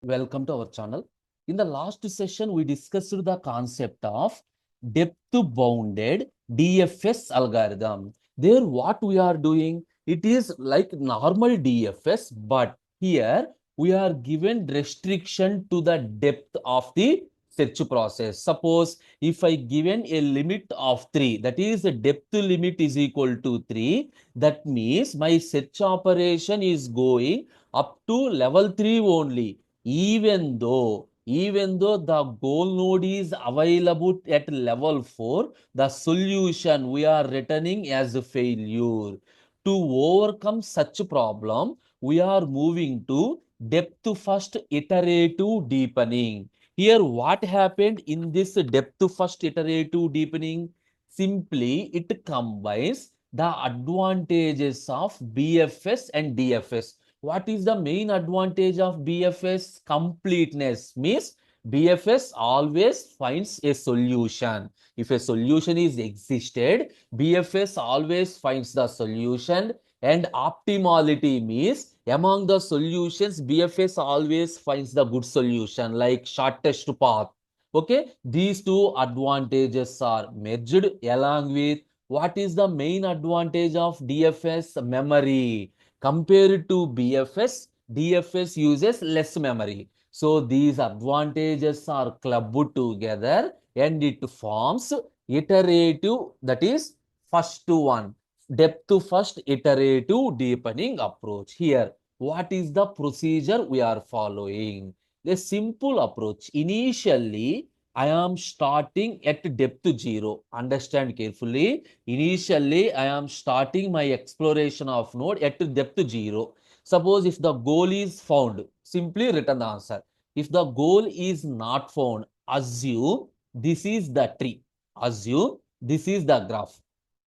Welcome to our channel. In the last session, we discussed the concept of depth-bounded DFS algorithm. There, what we are doing, it is like normal DFS, but here we are given restriction to the depth of the search process. Suppose if I given a limit of 3, that is the depth limit is equal to 3, that means my search operation is going up to level 3 only. Even though the goal node is available at level 4, the solution we are returning as a failure. To overcome such problem, we are moving to depth first iterative deepening. Here, what happened in this depth first iterative deepening? Simply, it combines the advantages of BFS and DFS. What is the main advantage of BFS? Completeness means BFS always finds a solution. If a solution is existed, BFS always finds the solution. And optimality means among the solutions, BFS always finds the good solution like shortest path. Okay, these two advantages are merged along with what is the main advantage of DFS? Memory. Compared to BFS, DFS uses less memory. So these advantages are clubbed together and it forms iterative, that is first one, depth first iterative deepening approach. Here, what is the procedure we are following? The simple approach. Initially, I am starting at depth 0. Understand carefully. Initially, I am starting my exploration of node at depth 0. Suppose if the goal is found, simply return the answer. If the goal is not found, assume this is the tree. Assume this is the graph.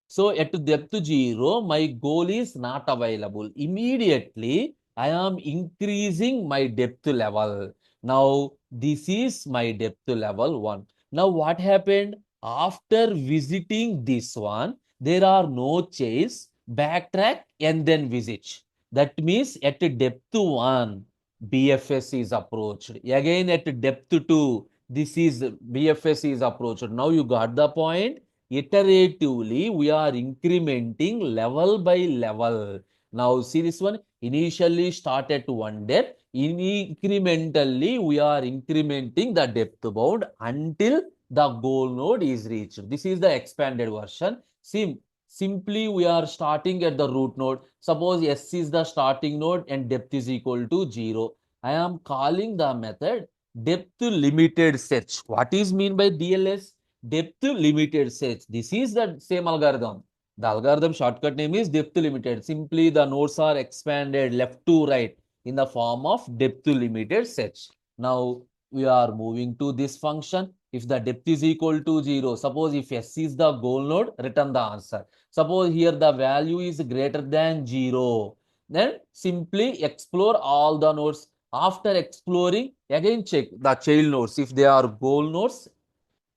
So at depth 0, my goal is not available. Immediately, I am increasing my depth level. Now, this is my depth level 1. Now, what happened? After visiting this one, there are no chains, backtrack and then visit. That means at depth 1, BFS is approached. Again at depth 2, this is BFS is approached. Now you got the point. Iteratively, we are incrementing level by level. Now see this one, initially start at one depth. Incrementally, we are incrementing the depth bound until the goal node is reached. This is the expanded version. Simply, we are starting at the root node. Suppose S is the starting node and depth is equal to 0. I am calling the method depth limited search. What is mean by DLS? Depth limited search. This is the same algorithm. The algorithm shortcut name is depth limited. Simply the nodes are expanded left to right in the form of depth limited search. Now we are moving to this function. If the depth is equal to 0, suppose if S is the goal node, return the answer. Suppose here the value is greater than 0. Then simply explore all the nodes. After exploring, again check the child nodes. If they are goal nodes,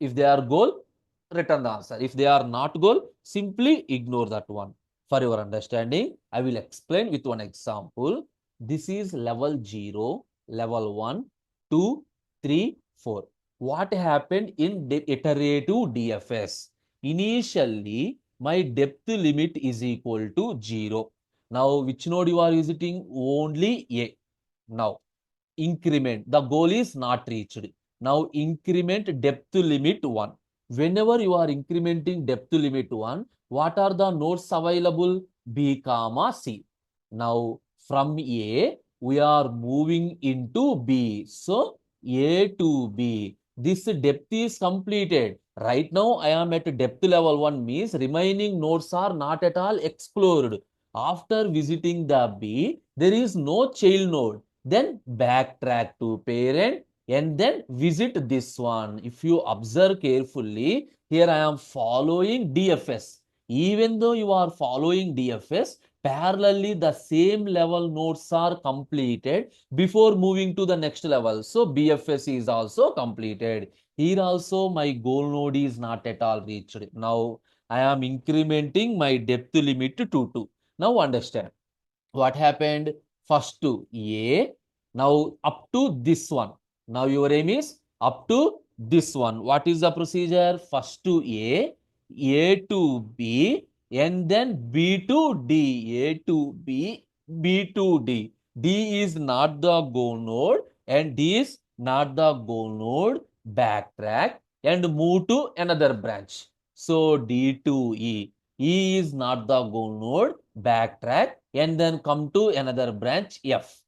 if they are goal, return the answer. If they are not goal, simply ignore that one. For your understanding, I will explain with one example. This is level 0, level 1, 2, 3, 4. What happened in the iterative DFS? Initially, my depth limit is equal to 0. Now, which node you are visiting? Only A. Now, increment. The goal is not reached. Now increment depth limit 1. Whenever you are incrementing depth limit 1, what are the nodes available? B comma C. Now from A, we are moving into B. So A to B. This depth is completed. Right now, I am at depth level 1 means remaining nodes are not at all explored. After visiting the B, there is no child node. Then backtrack to parent and then visit this one. If you observe carefully, here I am following DFS. Even though you are following DFS, parallelly the same level nodes are completed before moving to the next level. So BFS is also completed. Here also my goal node is not at all reached. Now I am incrementing my depth limit to 2. Now understand what happened. First to A, Now up to this one. Now your aim is up to this one. What is the procedure? First to A to B, and then B to D. A to B, B to D. D is not the goal node and D is not the goal node. Backtrack and move to another branch. So D to E. E is not the goal node. Backtrack and then come to another branch F.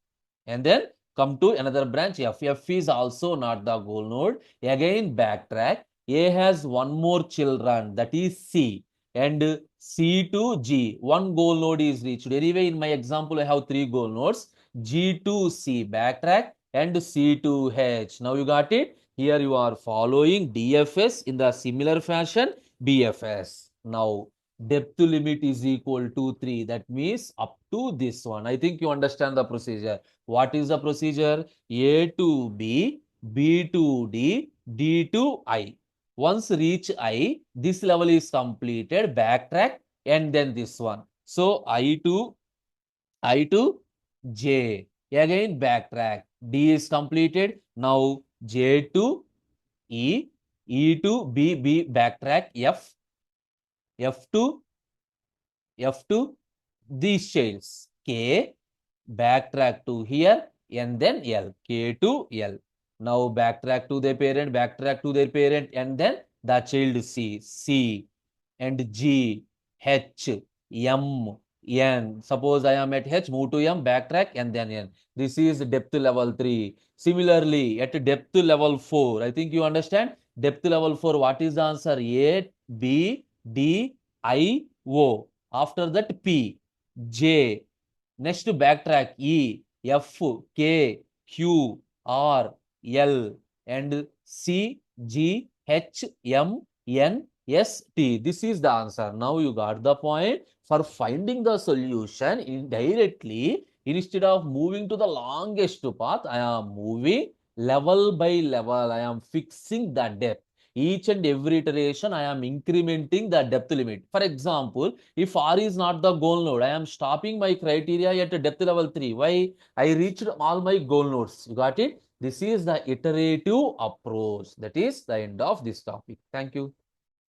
And then come to another branch F. F is also not the goal node. Again backtrack. A has one more children, that is C. And C to G. One goal node is reached. Anyway, in my example, I have three goal nodes. G to C, backtrack, and C to H. Now you got it? Here you are following DFS in the similar fashion, BFS. Now, depth limit is equal to 3. That means up to this one. I think you understand the procedure. What is the procedure? A to B, B to D, D to I. Once reach I, this level is completed, backtrack, and then this one. So I to J. Again backtrack. D is completed. Now J to E, E to B, B backtrack, F, F to these childs. K, backtrack to here, and then L. K to L. Now backtrack to their parent, and then the child C. C and G, H, M, N. Suppose I am at H, move to M, backtrack, and then N. This is depth level 3. Similarly, at depth level 4, I think you understand. Depth level 4, what is the answer? A, B, D, I, O. After that, P, J. Next, backtrack E, F, K, Q, R, L, and C, G, H, M, N, S, T. This is the answer. Now you got the point. For finding the solution indirectly, instead of moving to the longest path, I am moving level by level. I am fixing the depth. Each and every iteration, I am incrementing the depth limit. For example, if R is not the goal node, I am stopping my criteria at depth level 3. Why? I reached all my goal nodes. You got it? This is the iterative approach. That is the end of this topic. Thank you.